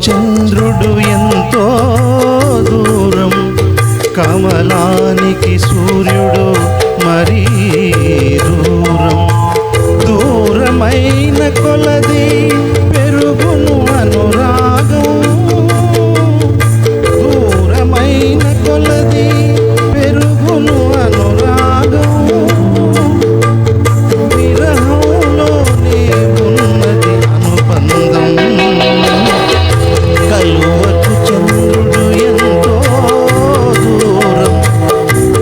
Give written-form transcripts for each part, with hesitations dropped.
చంద్రుడు ఎంతో దూరం, కమలానికి సూర్యుడు మరీ దూరం. దూరమైన కొలది పెరుగును అనురాగం, దూరమైన కొలది పెరుగును అనురాగం. విరహంలోనే ఉన్నది అనుబంధం. కలువకు చంద్రుడు ఎంతో దూరం,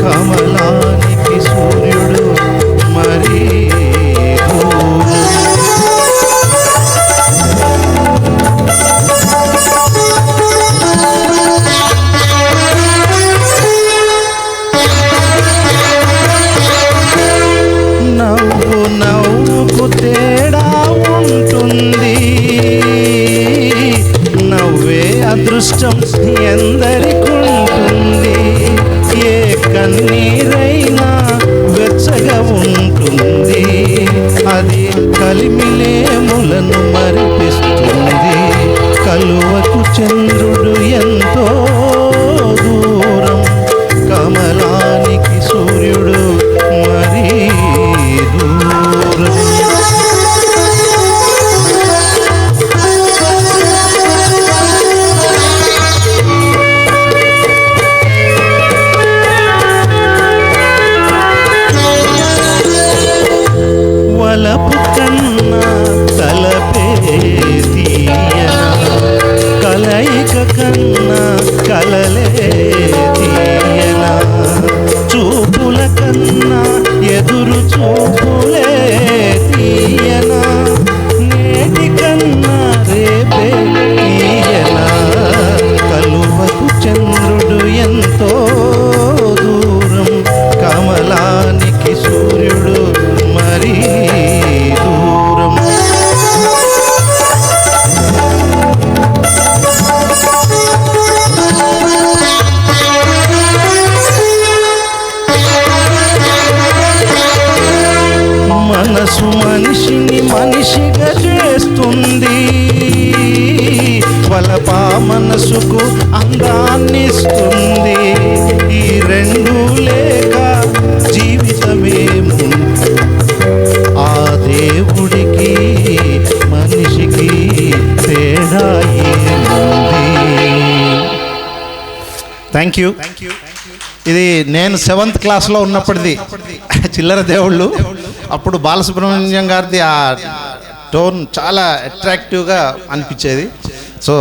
కమలానికి సూర్యుడు మరీ నవ్వు నవ్వుకు తేడా ఉంటుంది, నవ్వే అదృష్టం ఎందరికుంటుంది. ఏ కన్నీరైనా వెచ్చగా ఉంటుంది, అది కలిమిలేములను మరిపిస్తుంది. కలువకు చంద్రుడు ఎంతో దూరం, కమలానికి సూర్యుడు మరీ దూరం. వలపు కన్నా తలపే తీయనా, కలయిక కన్నా కలలే తీయనా. చూపుల కన్నా ఎదురు చూపులే తీయనా, నేటి కన్నా రేపే తీయనా. కలువకు చంద్రుడు ఎంతో దూరం, కమలానికి సూర్యుడు మరీ దూరం. మనసు మనిషిని మనిషిగా చేస్తుంది, వలపా మనసుకు అందాన్నిస్తుంది. ఈ రెండు లేక జీవితమేము, ఆ దేవుడికి మనిషికి తేడా ఏముంది? Thank you. ఇది నేను 7th క్లాస్లో ఉన్నప్పటిది చిల్లర దేవుళ్ళు. అప్పుడు బాలసుబ్రహ్మణ్యం గారిది ఆ టోన్ చాలా అట్రాక్టివ్గా అనిపించేది. So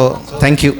thank you.